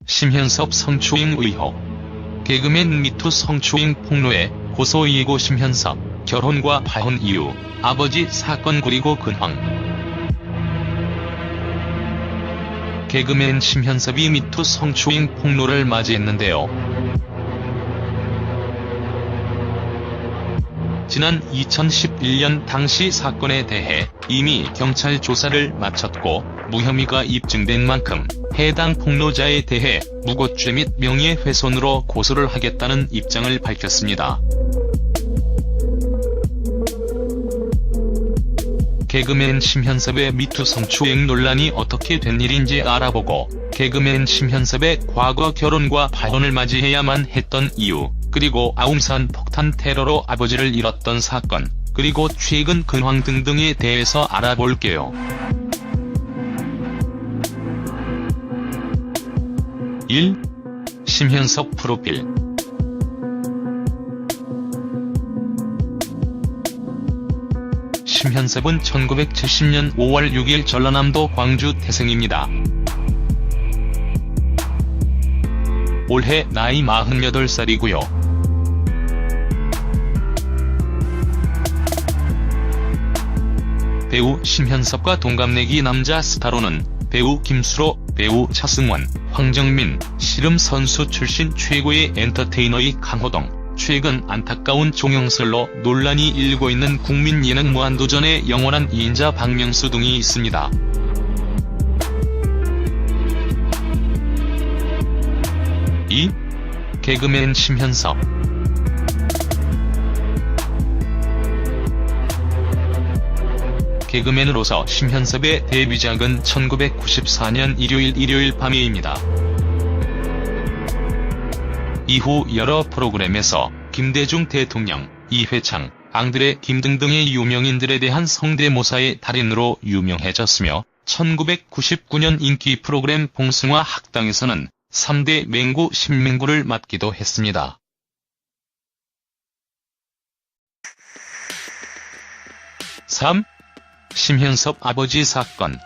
심현섭 성추행 의혹. 개그맨 미투 성추행 폭로에 고소이고 심현섭, 결혼과 파혼 이유, 아버지 사건 그리고 근황. 개그맨 심현섭이 미투 성추행 폭로를 맞이했는데요. 지난 2011년 당시 사건에 대해 이미 경찰 조사를 마쳤고 무혐의가 입증된 만큼 해당 폭로자에 대해 무고죄 및 명예훼손으로 고소를 하겠다는 입장을 밝혔습니다. 개그맨 심현섭의 미투 성추행 논란이 어떻게 된 일인지 알아보고 개그맨 심현섭의 과거 결혼과 파혼을 맞이해야만 했던 이유, 그리고 아웅산 폭탄 테러로 아버지를 잃었던 사건, 그리고 최근 근황 등등에 대해서 알아볼게요. 1. 심현섭 프로필. 심현섭은 1970년 5월 6일 전라남도 광주 태생입니다. 올해 나이 48살이고요. 배우 심현섭과 동갑내기 남자 스타로는 배우 김수로, 배우 차승원, 황정민, 씨름 선수 출신 최고의 엔터테이너의 강호동, 최근 안타까운 종영설로 논란이 일고 있는 국민 예능 무한도전의 영원한 2인자 박명수 등이 있습니다. 이. 개그맨 심현섭. 개그맨으로서 심현섭의 데뷔작은 1994년 일요일 밤에입니다. 이후 여러 프로그램에서 김대중 대통령, 이회창, 앙드레 김 등등의 유명인들에 대한 성대모사의 달인으로 유명해졌으며 1999년 인기 프로그램 봉숭아 학당에서는 3대 맹구 신맹구를 맡기도 했습니다. 3. 심현섭 아버지 사건.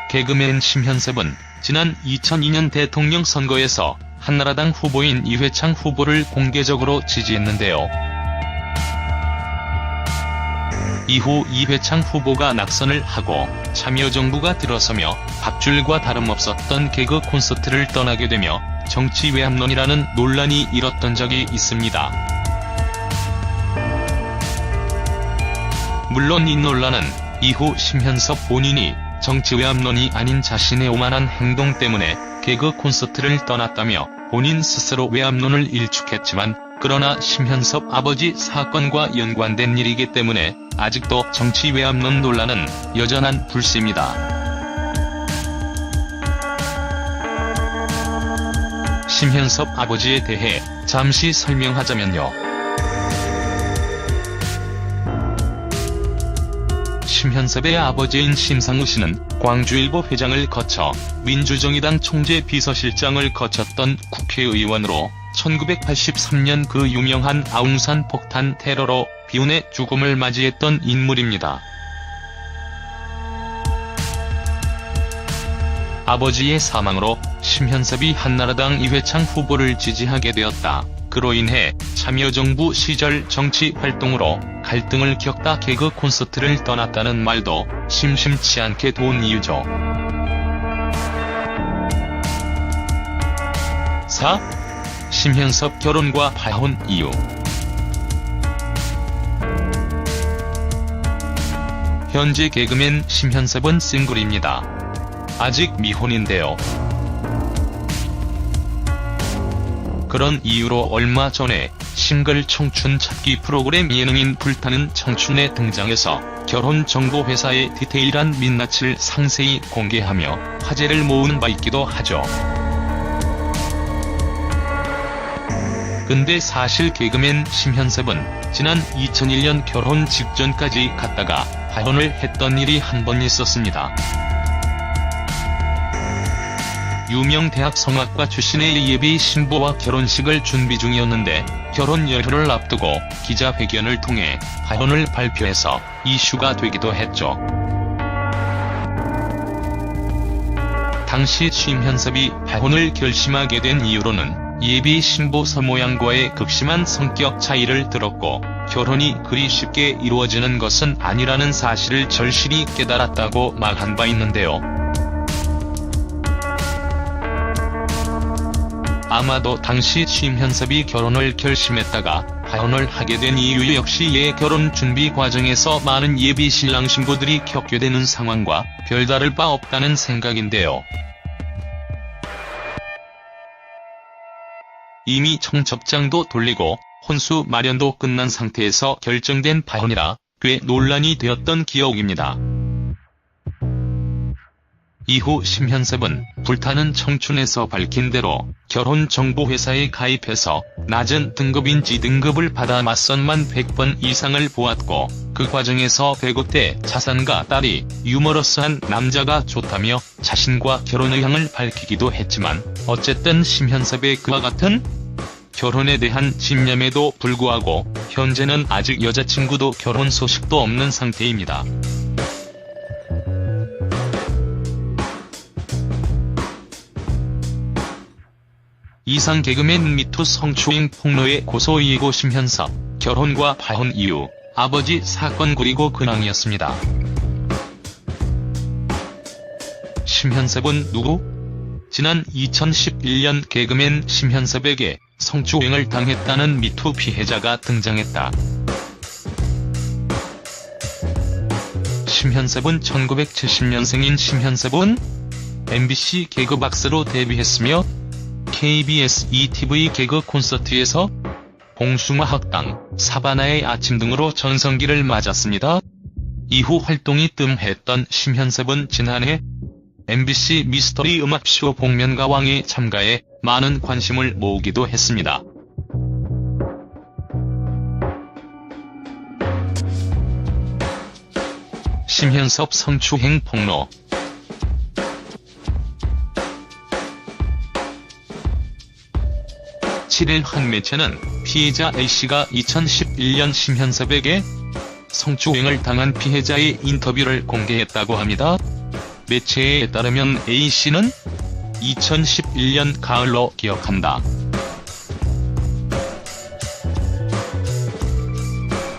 개그맨 심현섭은 지난 2002년 대통령 선거에서 한나라당 후보인 이회창 후보를 공개적으로 지지했는데요. 이후 이회창 후보가 낙선을 하고 참여정부가 들어서며 밥줄과 다름없었던 개그 콘서트를 떠나게 되며 정치 외압론이라는 논란이 일었던 적이 있습니다. 물론 이 논란은 이후 심현섭 본인이 정치 외압론이 아닌 자신의 오만한 행동 때문에 개그 콘서트를 떠났다며 본인 스스로 외압론을 일축했지만, 그러나 심현섭 아버지 사건과 연관된 일이기 때문에 아직도 정치 외압론 논란은 여전한 불씨입니다. 심현섭 아버지에 대해 잠시 설명하자면요. 심현섭의 아버지인 심상우 씨는 광주일보 회장을 거쳐 민주정의당 총재 비서실장을 거쳤던 국회의원으로 1983년 그 유명한 아웅산 폭탄 테러로 비운의 죽음을 맞이했던 인물입니다. 아버지의 사망으로 심현섭이 한나라당 이회창 후보를 지지하게 되었다. 그로 인해 참여정부 시절 정치 활동으로 갈등을 겪다 개그 콘서트를 떠났다는 말도 심심치 않게 돈 이유죠. 4. 심현섭 결혼과 파혼 이유. 현재 개그맨 심현섭은 싱글입니다. 아직 미혼인데요. 그런 이유로 얼마 전에 싱글 청춘 찾기 프로그램 예능인 불타는 청춘에 등장해서 결혼 정보 회사의 디테일한 민낯을 상세히 공개하며 화제를 모으는 바 있기도 하죠. 근데 사실 개그맨 심현섭은 지난 2001년 결혼 직전까지 갔다가 파혼을 했던 일이 한 번 있었습니다. 유명 대학 성악과 출신의 예비 신부와 결혼식을 준비 중이었는데 결혼 열흘을 앞두고 기자회견을 통해 파혼을 발표해서 이슈가 되기도 했죠. 당시 심현섭이 파혼을 결심하게 된 이유로는 예비 신부 서모양과의 극심한 성격 차이를 들었고 결혼이 그리 쉽게 이루어지는 것은 아니라는 사실을 절실히 깨달았다고 말한 바 있는데요. 아마도 당시 심현섭이 결혼을 결심했다가 파혼을 하게 된 이유 역시 결혼 준비 과정에서 많은 예비 신랑 신부들이 겪게 되는 상황과 별다를 바 없다는 생각인데요. 이미 청첩장도 돌리고 혼수 마련도 끝난 상태에서 결정된 파혼이라 꽤 논란이 되었던 기억입니다. 이후 심현섭은 불타는 청춘에서 밝힌 대로 결혼정보회사에 가입해서 낮은 등급인 G등급을 받아 맞선만 100번 이상을 보았고 그 과정에서 105대 자산가 딸이 유머러스한 남자가 좋다며 자신과 결혼 의향을 밝히기도 했지만 어쨌든 심현섭의 그와 같은 결혼에 대한 집념에도 불구하고 현재는 아직 여자친구도 결혼 소식도 없는 상태입니다. 이상 개그맨 미투 성추행 폭로에 고소이고 심현섭, 결혼과 파혼 이유, 아버지 사건 그리고 근황이었습니다. 심현섭은 누구? 지난 2011년 개그맨 심현섭에게 성추행을 당했다는 미투 피해자가 등장했다. 심현섭은 1970년생인 심현섭은 MBC 개그박스로 데뷔했으며 KBS ETV 개그 콘서트에서 봉숭아 학당, 사바나의 아침 등으로 전성기를 맞았습니다. 이후 활동이 뜸했던 심현섭은 지난해 MBC 미스터리 음악쇼 복면가왕에 참가해 많은 관심을 모으기도 했습니다. 심현섭 성추행 폭로. 7일 한 매체는 피해자 A씨가 2011년 심현섭에게 성추행을 당한 피해자의 인터뷰를 공개했다고 합니다. 매체에 따르면 A씨는 2011년 가을로 기억한다.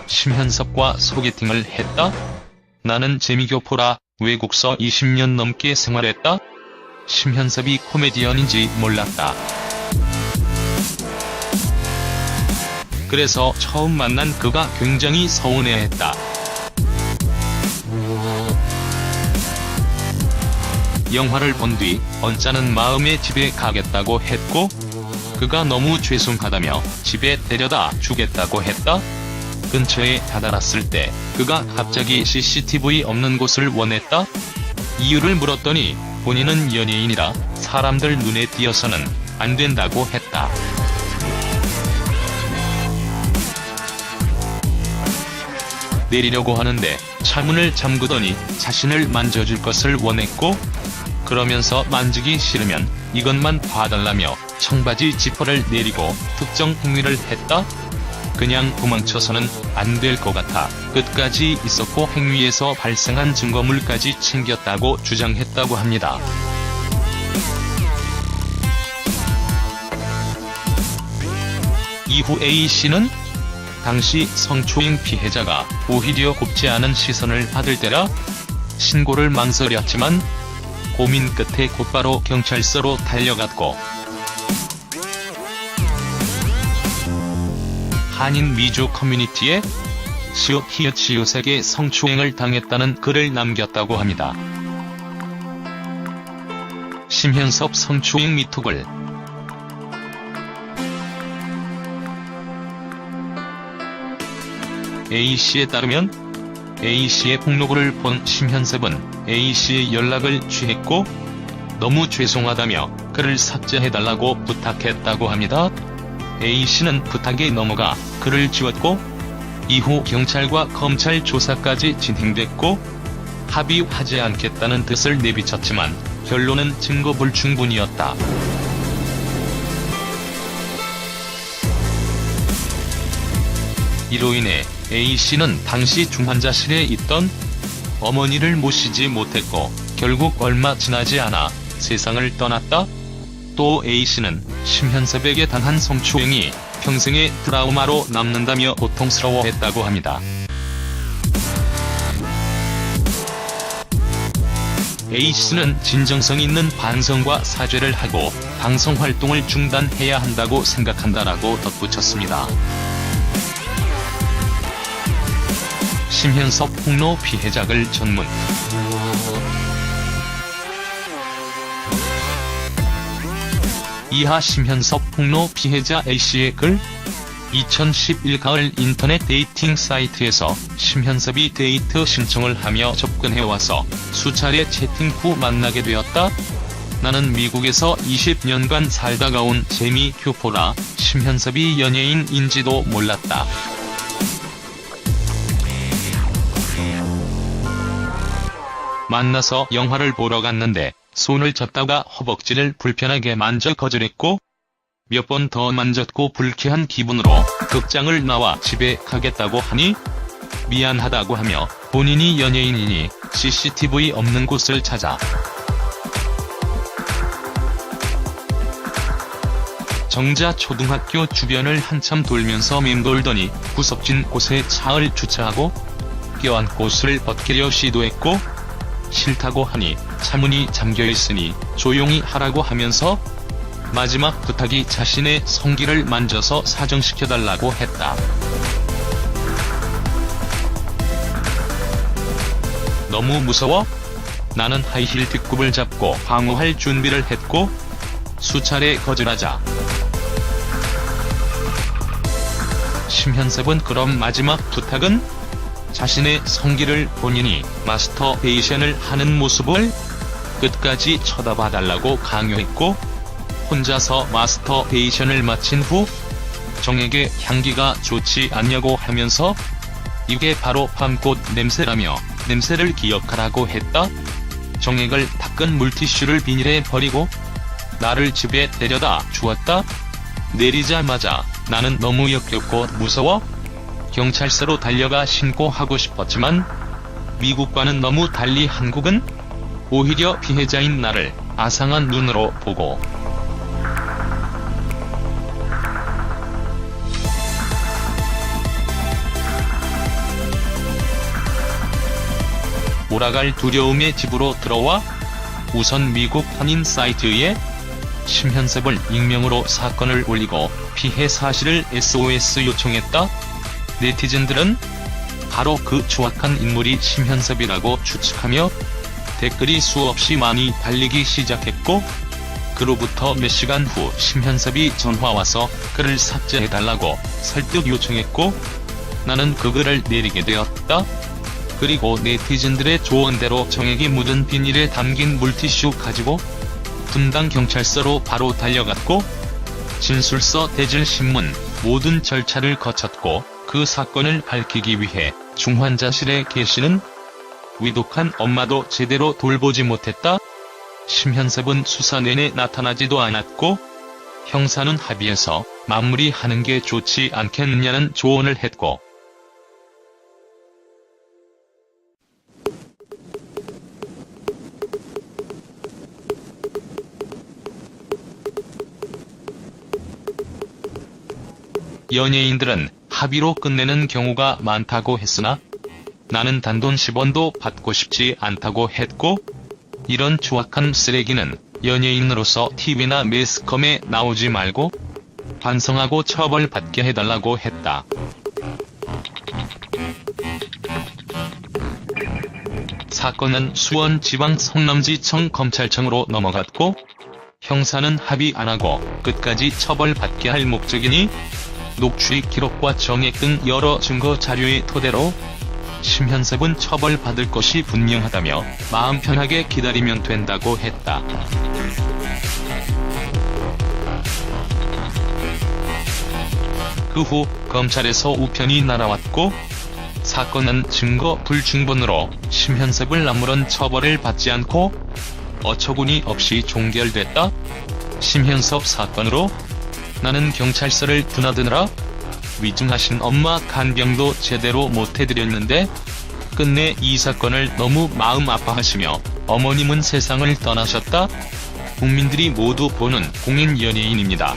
심현섭과 소개팅을 했다? 나는 재미교포라 외국서 20년 넘게 생활했다? 심현섭이 코미디언인지 몰랐다. 그래서 처음 만난 그가 굉장히 서운해했다. 영화를 본 뒤 언짢은 마음에 집에 가겠다고 했고 그가 너무 죄송하다며 집에 데려다 주겠다고 했다. 근처에 다다랐을 때 그가 갑자기 CCTV 없는 곳을 원했다. 이유를 물었더니 본인은 연예인이라 사람들 눈에 띄어서는 안 된다고 했다. 내리려고 하는데 차문을 잠그더니 자신을 만져줄 것을 원했고 그러면서 만지기 싫으면 이것만 봐달라며 청바지 지퍼를 내리고 특정 행위를 했다. 그냥 도망쳐서는 안 될 것 같아 끝까지 있었고 행위에서 발생한 증거물까지 챙겼다고 주장했다고 합니다. 이후 A씨는 당시 성추행 피해자가 오히려 곱지 않은 시선을 받을 때라 신고를 망설였지만 고민 끝에 곧바로 경찰서로 달려갔고 한인 미주 커뮤니티에 시옷 히읗 시옷에게 성추행을 당했다는 글을 남겼다고 합니다. 심현섭 성추행 미투글. A씨에 따르면 A씨의 폭로글을 본 심현섭은 A씨의 연락을 취했고 너무 죄송하다며 글을 삭제해달라고 부탁했다고 합니다. A씨는 부탁에 넘어가 글을 지웠고 이후 경찰과 검찰 조사까지 진행됐고 합의하지 않겠다는 뜻을 내비쳤지만 결론은 증거 불충분이었다. 이로 인해 A씨는 당시 중환자실에 있던 어머니를 모시지 못했고 결국 얼마 지나지 않아 세상을 떠났다. 또 A씨는 심현섭에게 당한 성추행이 평생의 트라우마로 남는다며 고통스러워했다고 합니다. A씨는 진정성 있는 반성과 사죄를 하고 방송 활동을 중단해야 한다고 생각한다라고 덧붙였습니다. 심현섭 폭로 피해자글 전문. 이하 심현섭 폭로 피해자 A씨의 글. 2011 가을 인터넷 데이팅 사이트에서 심현섭이 데이트 신청을 하며 접근해와서 수차례 채팅 후 만나게 되었다. 나는 미국에서 20년간 살다가 온 재미 교포라 심현섭이 연예인인지도 몰랐다. 만나서 영화를 보러 갔는데 손을 잡다가 허벅지를 불편하게 만져 거절했고 몇 번 더 만졌고 불쾌한 기분으로 극장을 나와 집에 가겠다고 하니 미안하다고 하며 본인이 연예인이니 CCTV 없는 곳을 찾아 정자 초등학교 주변을 한참 돌면서 맴돌더니 구석진 곳에 차를 주차하고 껴안고 술을 벗기려 시도했고 싫다고 하니 차문이 잠겨있으니 조용히 하라고 하면서 마지막 부탁이 자신의 성기를 만져서 사정시켜달라고 했다. 너무 무서워? 나는 하이힐 뒷굽을 잡고 방어할 준비를 했고 수차례 거절하자 심현섭은 그럼 마지막 부탁은? 자신의 성기를 본인이 마스터베이션을 하는 모습을 끝까지 쳐다봐달라고 강요했고 혼자서 마스터베이션을 마친 후 정에게 향기가 좋지 않냐고 하면서 이게 바로 밤꽃 냄새라며 냄새를 기억하라고 했다. 정액을 닦은 물티슈를 비닐에 버리고 나를 집에 데려다 주었다. 내리자마자 나는 너무 역겹고 무서워 경찰서로 달려가 신고하고 싶었지만 미국과는 너무 달리 한국은 오히려 피해자인 나를 아상한 눈으로 보고 몰아갈 두려움에 집으로 들어와 우선 미국 한인 사이트에 심현섭을 익명으로 사건을 올리고 피해 사실을 SOS 요청했다. 네티즌들은 바로 그 추악한 인물이 심현섭이라고 추측하며 댓글이 수없이 많이 달리기 시작했고 그로부터 몇 시간 후 심현섭이 전화와서 글을 삭제해달라고 설득 요청했고 나는 그 글을 내리게 되었다. 그리고 네티즌들의 조언대로 정액이 묻은 비닐에 담긴 물티슈 가지고 분당 경찰서로 바로 달려갔고 진술서 대질 신문 모든 절차를 거쳤고 그 사건을 밝히기 위해 중환자실에 계시는 위독한 엄마도 제대로 돌보지 못했다. 심현섭은 수사 내내 나타나지도 않았고 형사는 합의해서 마무리하는 게 좋지 않겠느냐는 조언을 했고 연예인들은 합의로 끝내는 경우가 많다고 했으나 나는 단돈 10원도 받고 싶지 않다고 했고 이런 추악한 쓰레기는 연예인으로서 TV나 매스컴에 나오지 말고 반성하고 처벌받게 해달라고 했다. 사건은 수원지방 성남지청 검찰청으로 넘어갔고 형사는 합의 안하고 끝까지 처벌받게 할 목적이니 녹취 기록과 정액 등 여러 증거 자료의 토대로 심현섭은 처벌받을 것이 분명하다며 마음 편하게 기다리면 된다고 했다. 그 후 검찰에서 우편이 날아왔고 사건은 증거 불충분으로 심현섭을 아무런 처벌을 받지 않고 어처구니 없이 종결됐다? 심현섭 사건으로? 나는 경찰서를 드나드느라 위중하신 엄마 간병도 제대로 못해드렸는데? 끝내 이 사건을 너무 마음 아파하시며 어머님은 세상을 떠나셨다? 국민들이 모두 보는 공인 연예인입니다.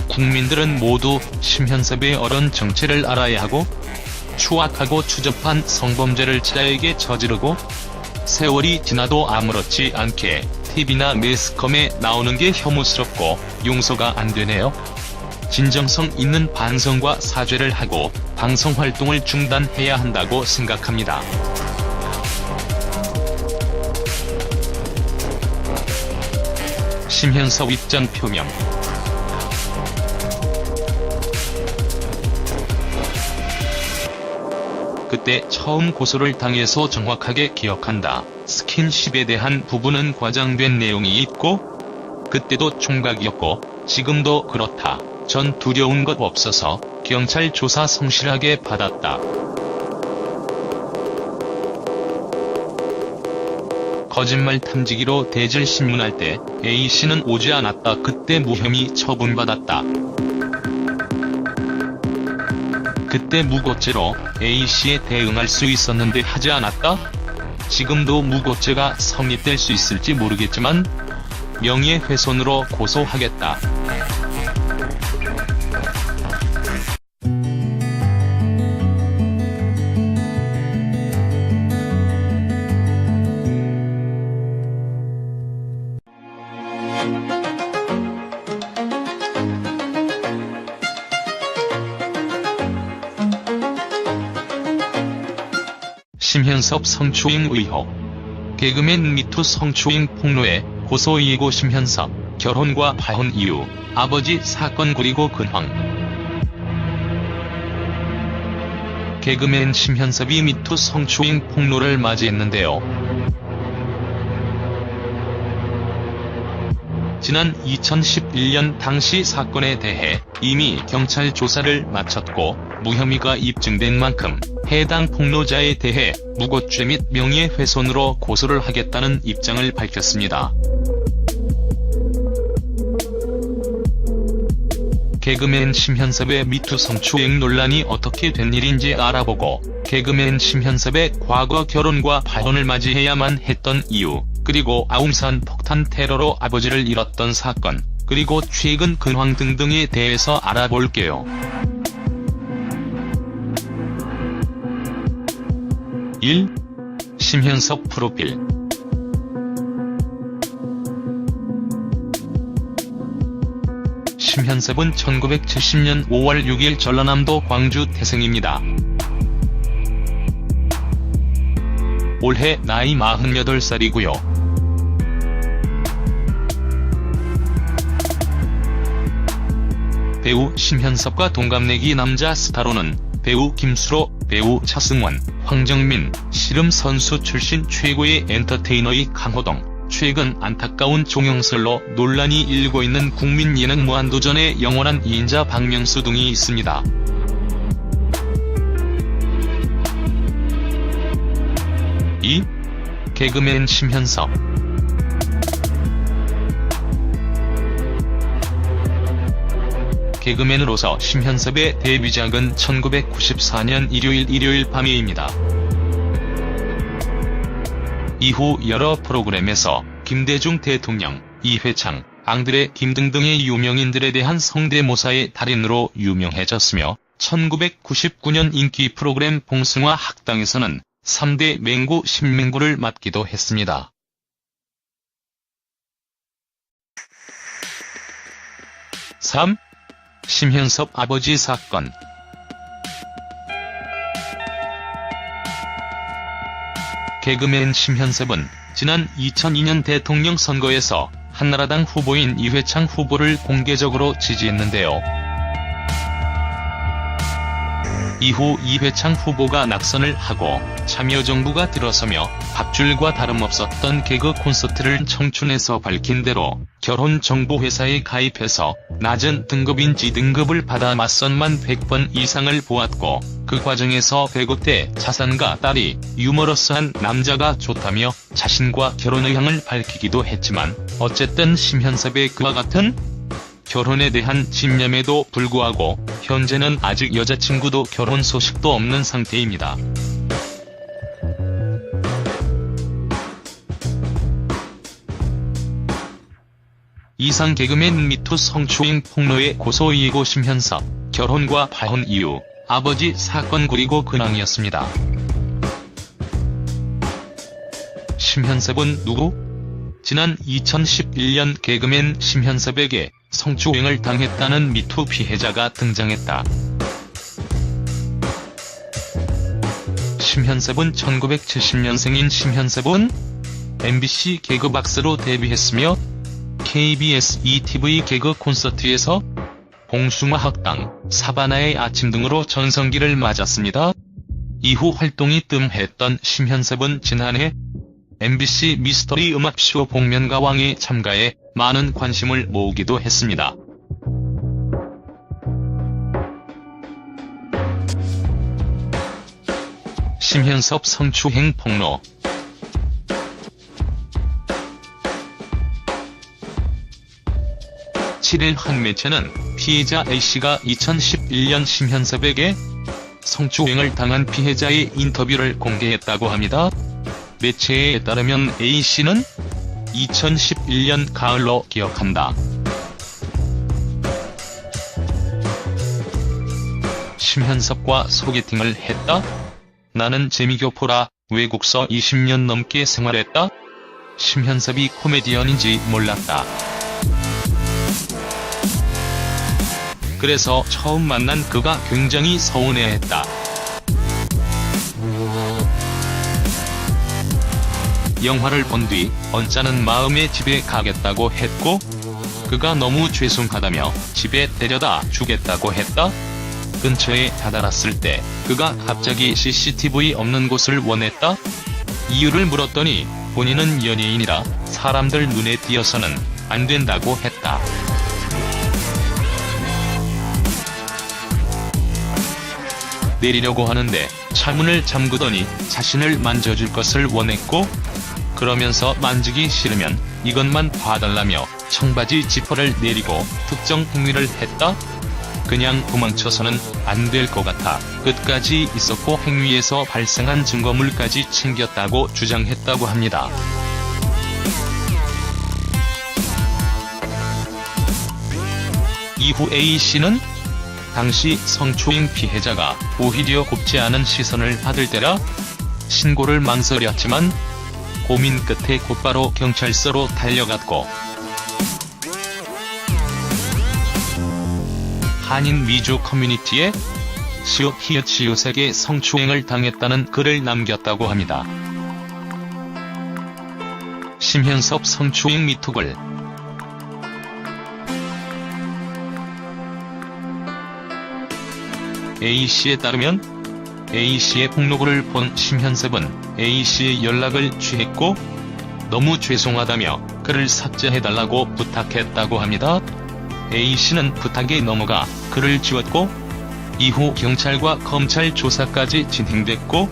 국민들은 모두 심현섭의 어른 정체를 알아야 하고, 추악하고 추접한 성범죄를 자에게 저지르고 세월이 지나도 아무렇지 않게 TV나 매스컴에 나오는 게 혐오스럽고 용서가 안 되네요. 진정성 있는 반성과 사죄를 하고 방송활동을 중단해야 한다고 생각합니다. 심현섭 입장 표명. 그때 처음 고소를 당해서 정확하게 기억한다. 스킨십에 대한 부분은 과장된 내용이 있고 그때도 총각이었고 지금도 그렇다. 전 두려운 것 없어서 경찰 조사 성실하게 받았다. 거짓말 탐지기로 대질 신문할 때 A씨는 오지 않았다. 그때 무혐의 처분받았다. 그때 무고죄로 A씨에 대응할 수 있었는데 하지 않았다? 지금도 무고죄가 성립될 수 있을지 모르겠지만 명예훼손으로 고소하겠다. 심현섭 성추행 의혹. 개그맨 미투 성추행 폭로에 고소 이고 심현섭, 결혼과 파혼 이유, 아버지 사건 그리고 근황. 개그맨 심현섭이 미투 성추행 폭로를 맞이했는데요. 지난 2011년 당시 사건에 대해 이미 경찰 조사를 마쳤고 무혐의가 입증된 만큼 해당 폭로자에 대해 무고죄 및 명예훼손으로 고소를 하겠다는 입장을 밝혔습니다. 개그맨 심현섭의 미투 성추행 논란이 어떻게 된 일인지 알아보고 개그맨 심현섭의 과거 결혼과 파혼을 맞이해야만 했던 이유, 그리고 아웅산 폭탄 테러로 아버지를 잃었던 사건, 그리고 최근 근황 등등에 대해서 알아볼게요. 1. 심현섭 프로필. 심현섭은 1970년 5월 6일 전라남도 광주 태생입니다. 올해 나이 48살이고요. 배우 심현섭과 동갑내기 남자 스타로는 배우 김수로, 배우 차승원, 황정민, 씨름 선수 출신 최고의 엔터테이너의 강호동, 최근 안타까운 종영설로 논란이 일고 있는 국민 예능 무한도전의 영원한 2인자 박명수 등이 있습니다. 이. 개그맨 심현섭. 개그맨으로서 심현섭의 데뷔작은 1994년 일요일 밤에입니다. 이후 여러 프로그램에서 김대중 대통령, 이회창, 앙드레 김 등등의 유명인들에 대한 성대모사의 달인으로 유명해졌으며 1999년 인기 프로그램 봉숭아 학당에서는 3대 맹구 신맹구를 맡기도 했습니다. 3. 심현섭 아버지 사건. 개그맨 심현섭은 지난 2002년 대통령 선거에서 한나라당 후보인 이회창 후보를 공개적으로 지지했는데요. 이후 이회창 후보가 낙선을 하고 참여정부가 들어서며 밥줄과 다름없었던 개그 콘서트를 청춘에서 밝힌 대로 결혼정보회사에 가입해서 낮은 등급인 G등급을 받아 맞선만 100번 이상을 보았고, 그 과정에서 배우때 자산가 딸이 유머러스한 남자가 좋다며 자신과 결혼 의향을 밝히기도 했지만, 어쨌든 심현섭의 그와 같은 결혼에 대한 집념에도 불구하고 현재는 아직 여자친구도 결혼 소식도 없는 상태입니다. 이상 개그맨 미투 성추행 폭로의 고소이고 심현섭, 결혼과 파혼 이유, 아버지 사건 그리고 근황이었습니다. 심현섭은 누구? 지난 2011년 개그맨 심현섭에게 성추행을 당했다는 미투 피해자가 등장했다. 심현섭은 1970년생인 심현섭은 MBC 개그박스로 데뷔했으며 KBS ETV 개그 콘서트에서 봉숭아 학당, 사바나의 아침 등으로 전성기를 맞았습니다. 이후 활동이 뜸했던 심현섭은 지난해 MBC 미스터리 음악쇼 복면가왕에 참가해 많은 관심을 모으기도 했습니다. 심현섭 성추행 폭로. (7일) 한 매체는 피해자 A씨가 2011년 심현섭에게 성추행을 당한 피해자의 인터뷰를 공개했다고 합니다. 매체에 따르면 A씨는 2011년 가을로 기억한다. 심현섭과 소개팅을 했다? 나는 재미교포라 외국서 20년 넘게 생활했다? 심현섭이 코미디언인지 몰랐다. 그래서 처음 만난 그가 굉장히 서운해했다. 영화를 본 뒤 언짢은 마음에 집에 가겠다고 했고, 그가 너무 죄송하다며 집에 데려다 주겠다고 했다. 근처에 다다랐을 때 그가 갑자기 CCTV 없는 곳을 원했다. 이유를 물었더니 본인은 연예인이라 사람들 눈에 띄어서는 안 된다고 했다. 내리려고 하는데 차문을 잠그더니 자신을 만져줄 것을 원했고, 그러면서 만지기 싫으면 이것만 봐달라며 청바지 지퍼를 내리고 특정 행위를 했다. 그냥 도망쳐서는 안 될 것 같아 끝까지 있었고 행위에서 발생한 증거물까지 챙겼다고 주장했다고 합니다. 이후 A씨는 당시 성추행 피해자가 오히려 곱지 않은 시선을 받을 때라 신고를 망설였지만 고민 끝에 곧바로 경찰서로 달려갔고, 한인 미주 커뮤니티에 시옷 히읗 시옷에게 성추행을 당했다는 글을 남겼다고 합니다. 심현섭 성추행 미투글. A씨에 따르면 A씨의 폭로글을 본 심현섭은 A씨의 연락을 취했고 너무 죄송하다며 글을 삭제해달라고 부탁했다고 합니다. A씨는 부탁에 넘어가 글을 지웠고, 이후 경찰과 검찰 조사까지 진행됐고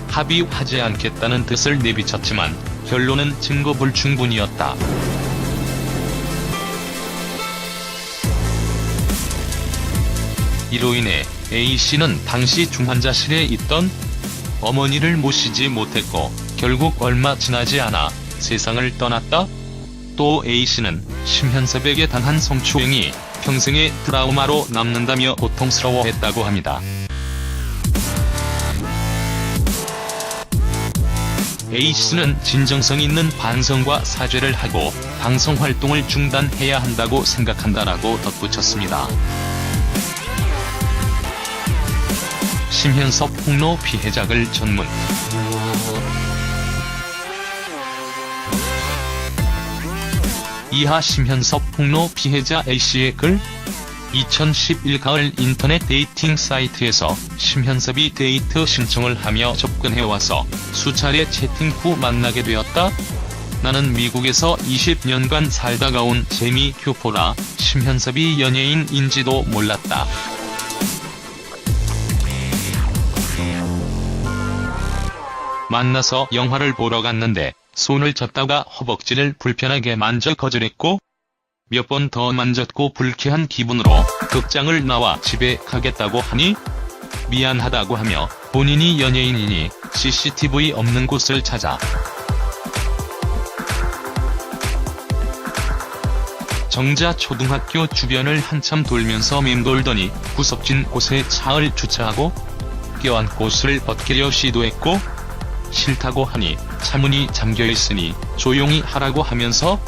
합의하지 않겠다는 뜻을 내비쳤지만 결론은 증거 불충분이었다. 이로 인해 A씨는 당시 중환자실에 있던 어머니를 모시지 못했고 결국 얼마 지나지 않아 세상을 떠났다. 또 A씨는 심현섭에게 당한 성추행이 평생의 트라우마로 남는다며 고통스러워했다고 합니다. A씨는 진정성 있는 반성과 사죄를 하고 방송 활동을 중단해야 한다고 생각한다라고 덧붙였습니다. 심현섭 폭로 피해자글 전문. 이하 심현섭 폭로 피해자 A씨의 글. 2011 가을 인터넷 데이팅 사이트에서 심현섭이 데이트 신청을 하며 접근해와서 수차례 채팅 후 만나게 되었다. 나는 미국에서 20년간 살다가 온 재미 교포라 심현섭이 연예인인지도 몰랐다. 만나서 영화를 보러 갔는데 손을 잡다가 허벅지를 불편하게 만져 거절했고 몇 번 더 만졌고 불쾌한 기분으로 극장을 나와 집에 가겠다고 하니 미안하다고 하며 본인이 연예인이니 CCTV 없는 곳을 찾아 정자 초등학교 주변을 한참 돌면서 맴돌더니 구석진 곳에 차를 주차하고 껴안고 옷을 벗기려 시도했고 싫다고 하니 차문이 잠겨있으니 조용히 하라고 하면서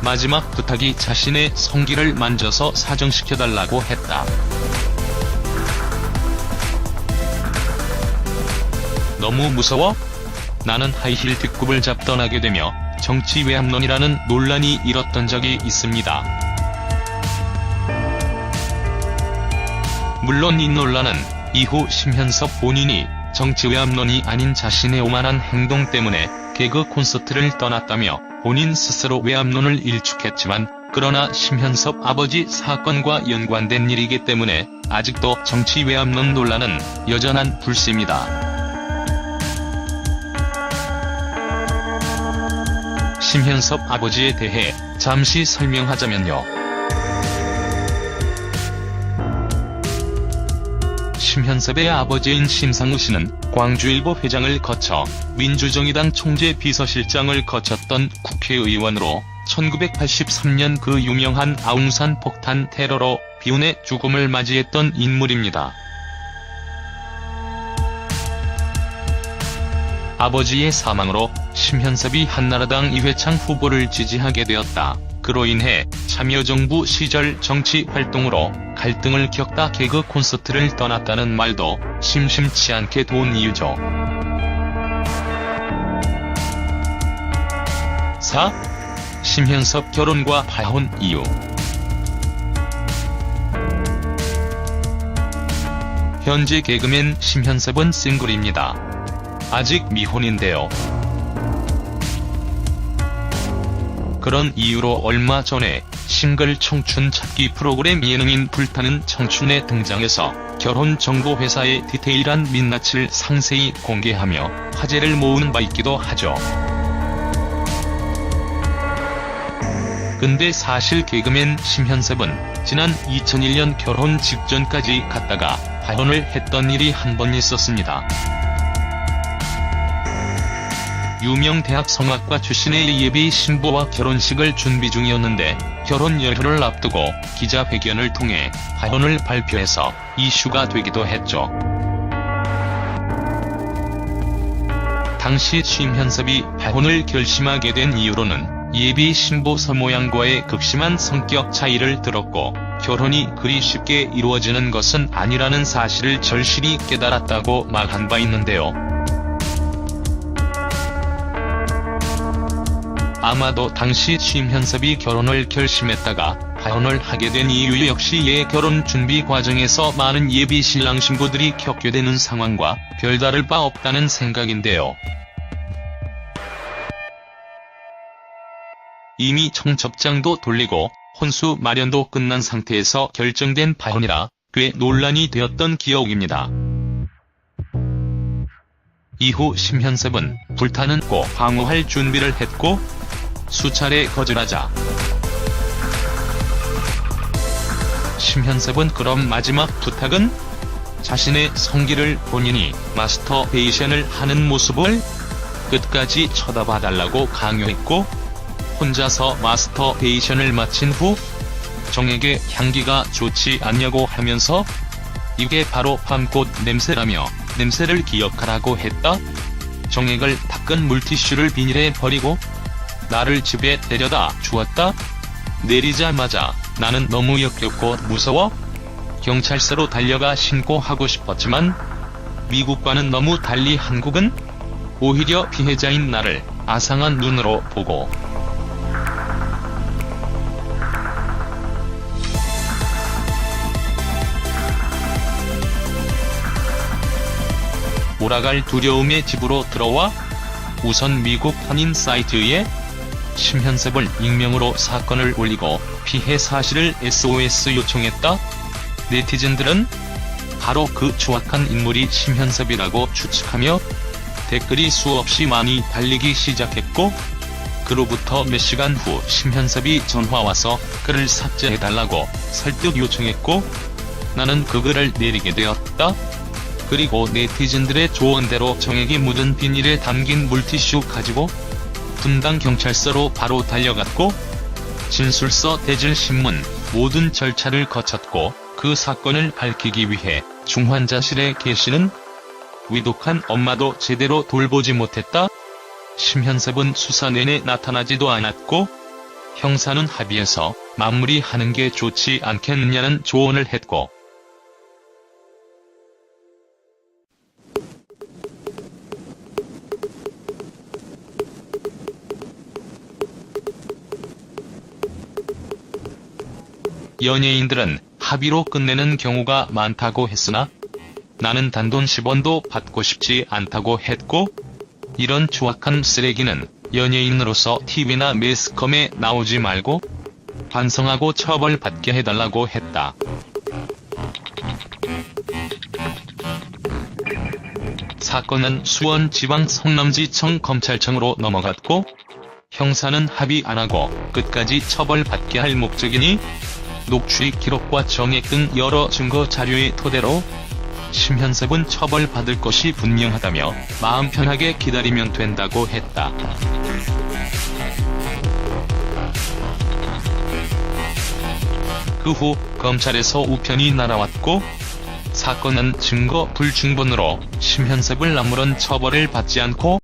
마지막 부탁이 자신의 성기를 만져서 사정시켜달라고 했다. 너무 무서워? 나는 하이힐 뒷굽을 잡던 하게 되며 정치 외압론이라는 논란이 일었던 적이 있습니다. 물론 이 논란은 이후 심현섭 본인이 정치 외압론이 아닌 자신의 오만한 행동 때문에 개그 콘서트를 떠났다며 본인 스스로 외압론을 일축했지만 그러나 심현섭 아버지 사건과 연관된 일이기 때문에 아직도 정치 외압론 논란은 여전한 불씨입니다. 심현섭 아버지에 대해 잠시 설명하자면요. 심현섭의 아버지인 심상우 씨는 광주일보 회장을 거쳐 민주정의당 총재 비서실장을 거쳤던 국회의원으로 1983년 그 유명한 아웅산 폭탄 테러로 비운의 죽음을 맞이했던 인물입니다. 아버지의 사망으로 심현섭이 한나라당 이회창 후보를 지지하게 되었다. 그로 인해 참여정부 시절 정치 활동으로 갈등을 겪다 개그 콘서트를 떠났다는 말도 심심치 않게 돈 이유죠. 4. 심현섭 결혼과 파혼 이유. 현재 개그맨 심현섭은 싱글입니다. 아직 미혼인데요. 그런 이유로 얼마 전에 싱글 청춘 찾기 프로그램 예능인 불타는 청춘에 등장해서 결혼정보회사의 디테일한 민낯을 상세히 공개하며 화제를 모으는 바 있기도 하죠. 근데 사실 개그맨 심현섭은 지난 2001년 결혼 직전까지 갔다가 파혼을 했던 일이 한 번 있었습니다. 유명 대학 성악과 출신의 예비 신부와 결혼식을 준비 중이었는데 결혼 연휴를 앞두고 기자회견을 통해 파혼을 발표해서 이슈가 되기도 했죠. 당시 심현섭이 파혼을 결심하게 된 이유로는 예비 신부 서모양과의 극심한 성격 차이를 들었고 결혼이 그리 쉽게 이루어지는 것은 아니라는 사실을 절실히 깨달았다고 말한 바 있는데요. 아마도 당시 심현섭이 결혼을 결심했다가 파혼을 하게 된 이유 역시 결혼 준비 과정에서 많은 예비 신랑 신부들이 겪게 되는 상황과 별다를 바 없다는 생각인데요. 이미 청첩장도 돌리고 혼수 마련도 끝난 상태에서 결정된 파혼이라 꽤 논란이 되었던 기억입니다. 이후 심현섭은 불타는 꽃 방어할 준비를 했고 수차례 거절하자 심현섭은 그럼 마지막 부탁은? 자신의 성기를 본인이 마스터베이션을 하는 모습을 끝까지 쳐다봐달라고 강요했고 혼자서 마스터베이션을 마친 후 정에게 향기가 좋지 않냐고 하면서 이게 바로 밤꽃 냄새라며 냄새를 기억하라고 했다. 정액을 닦은 물티슈를 비닐에 버리고 나를 집에 데려다 주었다. 내리자마자 나는 너무 역겹고 무서워 경찰서로 달려가 신고하고 싶었지만 미국과는 너무 달리 한국은 오히려 피해자인 나를 아상한 눈으로 보고 몰아갈 두려움에 집으로 들어와 우선 미국 한인 사이트에 심현섭을 익명으로 사건을 올리고 피해 사실을 SOS 요청했다. 네티즌들은 바로 그 추악한 인물이 심현섭이라고 추측하며 댓글이 수없이 많이 달리기 시작했고, 그로부터 몇 시간 후 심현섭이 전화와서 글을 삭제해달라고 설득 요청했고, 나는 그 글을 내리게 되었다. 그리고 네티즌들의 조언대로 정액이 묻은 비닐에 담긴 물티슈 가지고 분당 경찰서로 바로 달려갔고, 진술서 대질 신문 모든 절차를 거쳤고, 그 사건을 밝히기 위해 중환자실에 계시는 위독한 엄마도 제대로 돌보지 못했다. 심현섭은 수사 내내 나타나지도 않았고, 형사는 합의해서 마무리하는 게 좋지 않겠느냐는 조언을 했고, 연예인들은 합의로 끝내는 경우가 많다고 했으나 나는 단돈 10원도 받고 싶지 않다고 했고, 이런 추악한 쓰레기는 연예인으로서 TV나 매스컴에 나오지 말고 반성하고 처벌받게 해달라고 했다. 사건은 수원지방 성남지청 검찰청으로 넘어갔고, 형사는 합의 안하고 끝까지 처벌받게 할 목적이니 녹취 기록과 정액 등 여러 증거 자료의 토대로 심현섭은 처벌받을 것이 분명하다며 마음 편하게 기다리면 된다고 했다. 그 후 검찰에서 우편이 날아왔고, 사건은 증거 불충분으로 심현섭을 아무런 처벌을 받지 않고